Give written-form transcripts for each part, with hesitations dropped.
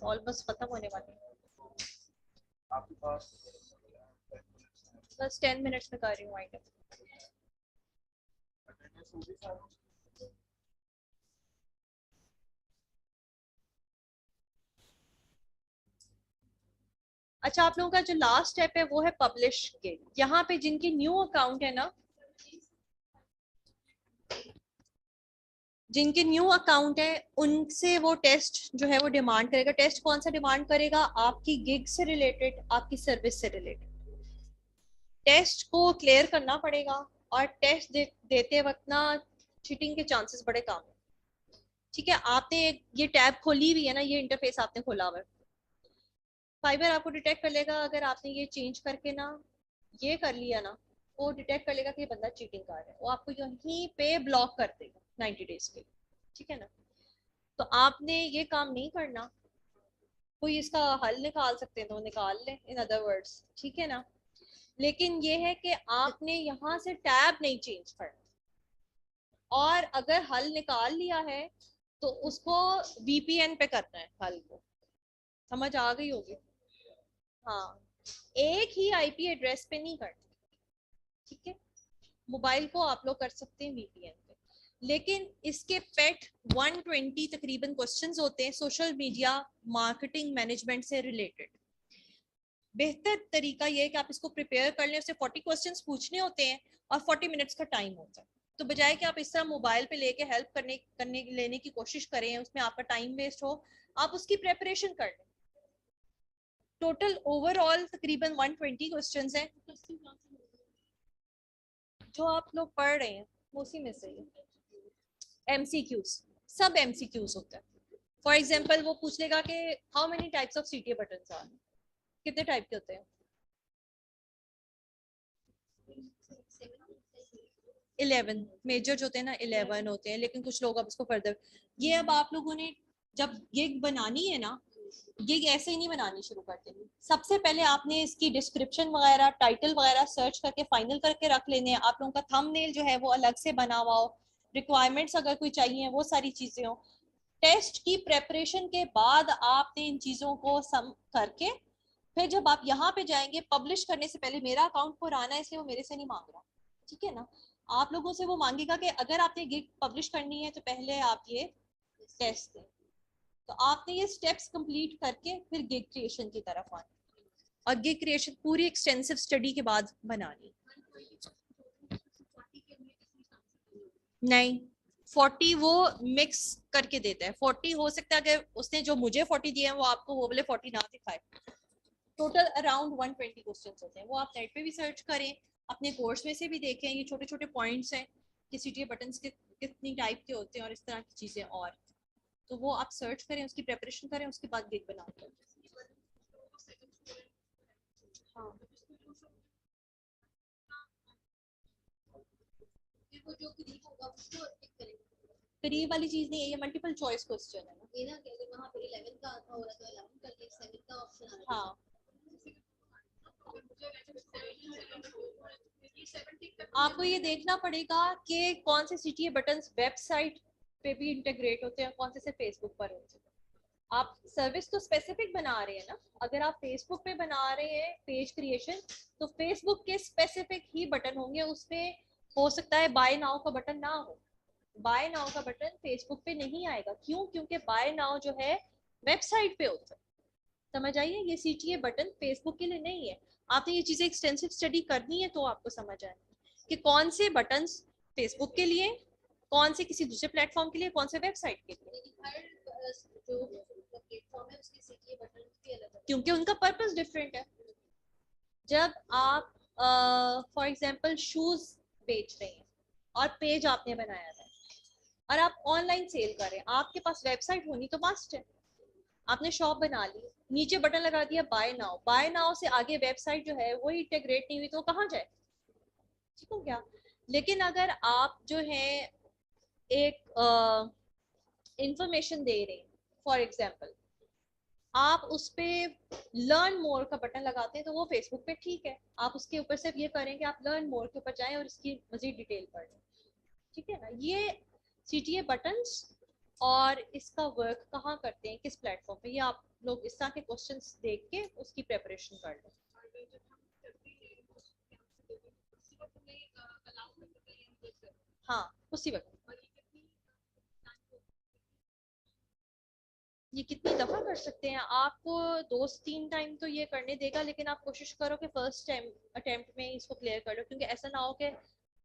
Almost खत्म होने वाली है। आपके पास बस 10 मिनट्स में कर रही हूँ वाइंड अप। अटेंडेंस होगी सारी? अच्छा, आप लोगों का जो लास्ट स्टेप है वो है पब्लिश के। यहाँ पे जिनके न्यू अकाउंट है ना, जिनके न्यू अकाउंट है उनसे वो टेस्ट जो है वो डिमांड करेगा। टेस्ट कौन सा डिमांड करेगा? आपकी गिग से रिलेटेड, आपकी सर्विस से रिलेटेड। टेस्ट को क्लियर करना पड़ेगा। और टेस्ट देते वक्त ना चीटिंग के चांसेस बड़े कम है। ठीक है, आपने ये टैब खोली हुई है ना, ये इंटरफेस आपने खोला हुआ है, फाइबर आपको डिटेक्ट कर लेगा। अगर आपने ये चेंज करके ना ये कर लिया ना, वो डिटेक्ट कर लेगा कि ये बंदा चीटिंग कर रहा है, वो आपको यहीं पे ब्लॉक कर देगा 90 डेज के लिए। ठीक है ना? तो आपने ये काम नहीं करना। कोई इसका हल निकाल सकते हैं तो निकाल लें, इन अदर वर्ड्स। ठीक है ना? लेकिन ये है कि आपने यहाँ से टैब नहीं चेंज करना। और अगर हल निकाल लिया है तो उसको वीपीएन पे करना है हल को। समझ आ गई होगी? हाँ, एक ही आईपी एड्रेस पे नहीं करना। ठीक है, मोबाइल को आप लोग कर सकते हैं वीपीएन पे, लेकिन इसके पेट 120 तकरीबन क्वेश्चंस होते हैं सोशल मीडिया मार्केटिंग मैनेजमेंट से रिलेटेड। बेहतर तरीका यह है कि आप इसको प्रिपेयर कर लें। उससे 40 क्वेश्चंस पूछने होते हैं और 40 मिनट्स का टाइम होता है। तो बजाय कि आप इस तरह मोबाइल पे लेके हेल्प करने लेने की कोशिश करें, उसमें आपका टाइम वेस्ट हो, आप उसकी प्रेपरेशन कर लें। टोटल ओवरऑल तकरीबन 120 क्वेश्चंस हैं जो आप लोग पढ़ रहे हैं, उसी में से एमसीक्यूज, सब एमसीक्यूज होता है। फॉर एग्जांपल वो पूछ लेगा कि how many types of CTA buttons are, कितने टाइप के होते हैं? 11 मेजर जो होते हैं ना, 11 होते हैं। लेकिन कुछ लोग अब इसको फर्दर, ये अब आप लोगों ने जब गिग बनानी है ना, गिग ऐसे ही नहीं बनानी शुरू करते। सबसे पहले आपने इसकी डिस्क्रिप्शन वगैरह, टाइटल वगैरह सर्च करके फाइनल करके रख लेने हैं। आप लोगों का थंबनेल जो है वो अलग से बना हुआ हो, रिक्वायरमेंट्स अगर कोई चाहिए वो सारी चीजें हो। टेस्ट की प्रेपरेशन के बाद आपने इन चीजों को सम करके फिर जब आप यहाँ पे जाएंगे पब्लिश करने से पहले, मेरा अकाउंट पुराना है इसलिए वो मेरे से नहीं मांग रहा। ठीक है ना? आप लोगों से वो मांगेगा कि अगर आपने गिग पब्लिश करनी है तो पहले आप ये टेस्ट दें। तो आपने ये स्टेप्स कंप्लीट करके फिर गिग क्रिएशन की तरफ आना। और गिग क्रिएशन पूरी एक्सटेंसिव स्टडी के बाद बनानी। नहीं, 40 वो मिक्स करके देता है। 40 हो सकता है अगर उसने जो मुझे 40 दिए हैं वो आपको वो वाले 40 ना दिखाए। टोटल अराउंड 120 क्वेश्चंस होते हैं। वो आप नेट पे भी सर्च करें, अपने कोर्स में से भी देखें। ये छोटे छोटे पॉइंट्स हैं कि सीटीए बटन्स के कितनी टाइप के होते हैं और इस तरह की चीज़ें। और तो वो आप सर्च करें, उसकी प्रेपरेशन करें, उसके बाद गिग बनाओ। हाँ, फिर वो जो करीब होगा उसको टिक करेंगे। करीब वाली चीज नहीं है, ये मल्टीपल चॉइस क्वेश्चन है ना। ये ना कि अगर वहां पर 11 का आता हो रहा तो 11 कर ले, 7 का ऑप्शन आ रहा है। हाँ, आपको ये देखना पड़ेगा कि कौन से सीटीए बटन्स वेबसाइट पे भी इंटीग्रेट होते हैं, कौन से सिर्फ फेसबुक पर होते हैं। आप सर्विस तो स्पेसिफिक बना रहे हैं ना। अगर आप फेसबुक पे बना रहे हैं पेज क्रिएशन, तो फेसबुक के स्पेसिफिक ही बटन होंगे उसमें। हो सकता है बाय नाउ का बटन ना हो। बाय नाउ का बटन फेसबुक पे नहीं आएगा। क्यों? क्योंकि बाय नाउ जो है वेबसाइट पे होता है। समझ आइए, ये सीटीए बटन फेसबुक के लिए नहीं है। आपने ये चीजें एक्सटेंसिव स्टडी करनी है तो आपको समझ आए कि कौन से बटन फेसबुक के लिए, कौन से किसी दूसरे प्लेटफॉर्म के लिए, कौन से वेबसाइट के लिए। जो प्लेटफॉर्म है उसके सीटीए बटन भी अलग है क्योंकि उनका पर्पस डिफरेंट है। जब आप फॉर एग्जांपल शूज बेच रहे हैं और पेज आपने बनाया था और आप ऑनलाइन सेल कर रहे हैं, आपके पास वेबसाइट होनी तो मस्ट है। आपने शॉप बना ली, नीचे बटन लगा दिया बाय नाउ, बाय नाउ से आगे वेबसाइट जो है वो इंटीग्रेट नहीं हुई तो कहाँ जाए? ठीक हो गया? लेकिन अगर आप जो है एक इंफॉर्मेशन दे रहे हैं, फॉर एग्जांपल आप उस पर लर्न मोर का बटन लगाते हैं तो वो फेसबुक पे ठीक है। आप उसके ऊपर सिर्फ ये करें कि आप लर्न मोर के ऊपर जाएं और इसकी मजीद डिटेल पढ़ें। ठीक है ना? ये सीटीए बटन्स और इसका वर्क कहाँ करते हैं, किस प्लेटफॉर्म पे, ये आप लोग इस तरह के क्वेश्चंस देख के उसकी प्रेपरेशन कर लें। हाँ उसी वक्त। ये कितनी दफा कर सकते हैं, आपको 2-3 टाइम तो ये करने देगा, लेकिन आप कोशिश करो कि फर्स्ट टाइम अटेम्प्ट में इसको क्लियर कर लो, क्योंकि ऐसा ना हो कि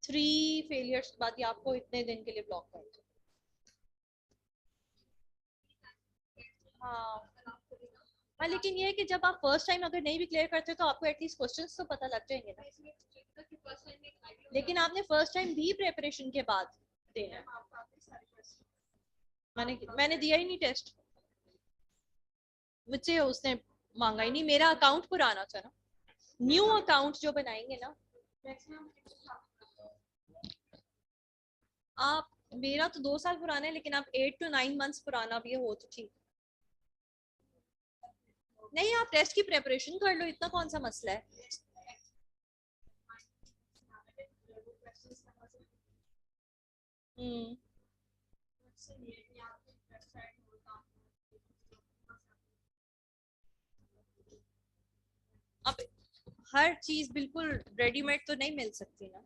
3 फेलियर्स के बाद ये आपको इतने दिन के लिए ब्लॉक कर दे। हाँ हाँ, लेकिन ये है कि जब आप फर्स्ट टाइम अगर नहीं भी क्लियर करते हो तो आपको एटलीस्ट क्वेश्चंस तो पता लग जाएंगे ना। लेकिन आपने फर्स्ट टाइम भी प्रिपरेशन के बाद देना है। मैंने दिया ही नहीं टेस्ट, मुझसे उसने मांगा ही नहीं, मेरा अकाउंट पुराना था ना, न्यू अकाउंट जो बनाएंगे ना आप, मेरा तो 2 साल पुराना है, लेकिन आप 8 to 9 मंथ्स पुराना भी हो तो ठीक। नहीं आप टेस्ट की प्रेपरेशन कर लो, इतना कौन सा मसला है। हम्म। अब हर चीज बिल्कुल रेडीमेड तो नहीं मिल सकती ना।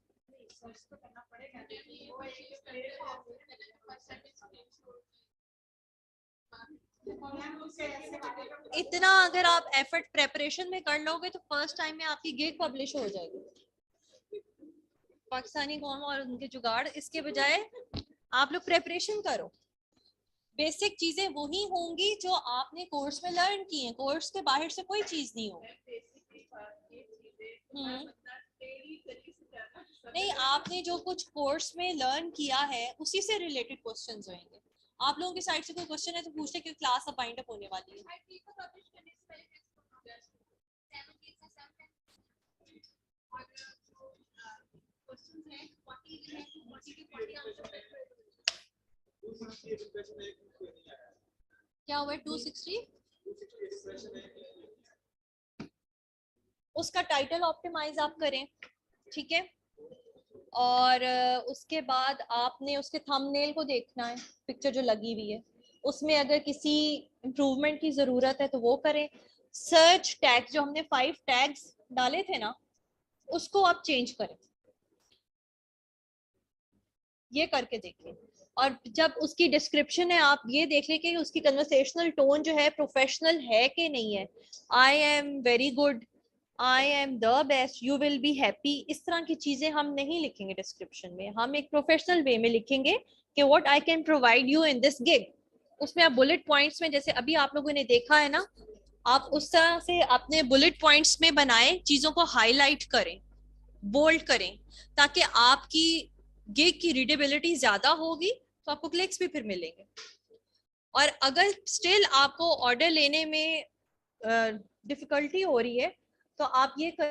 इतना अगर आप एफर्ट प्रेपरेशन में कर लोगे तो फर्स्ट टाइम में आपकी गिग पब्लिश हो जाएगी। पाकिस्तानी कौम और उनके जुगाड़, इसके बजाय आप लोग प्रेपरेशन करो। बेसिक चीजें वही होंगी जो आपने कोर्स में लर्न की हैं, कोर्स के बाहर से कोई चीज नहीं होगी। नहीं, आपने जो कुछ कोर्स में लर्न किया है उसी से रिलेटेड क्वेश्चंस होंगे। आप लोगों की साइड से कोई क्वेश्चन है तो पूछते कि क्लास अब बाइंड अप होने वाली है। क्या हुआ 260? उसका टाइटल ऑप्टिमाइज आप करें, ठीक है, और उसके बाद आपने उसके थंबनेल को देखना है, पिक्चर जो लगी हुई है उसमें अगर किसी इम्प्रूवमेंट की जरूरत है तो वो करें। सर्च टैग जो हमने 5 टैग्स डाले थे ना, उसको आप चेंज करें, ये करके देखिए। और जब उसकी डिस्क्रिप्शन है आप ये देख लें कि उसकी कन्वर्सेशनल टोन जो है प्रोफेशनल है कि नहीं है। I am very good, I am the best, you will be happy, इस तरह की चीजें हम नहीं लिखेंगे डिस्क्रिप्शन में, हम एक प्रोफेशनल वे में लिखेंगे कि what I can provide you in this gig. उसमें आप बुलेट पॉइंट्स में, जैसे अभी आप लोगों ने देखा है ना, आप उस तरह से अपने बुलेट पॉइंट्स में बनाएं, चीजों को हाईलाइट करें, बोल्ड करें, ताकि आपकी गिग की रीडेबिलिटी ज्यादा होगी तो आपको क्लिक्स भी फिर मिलेंगे। और अगर स्टिल आपको ऑर्डर लेने में डिफिकल्टी हो रही है तो आप ये कर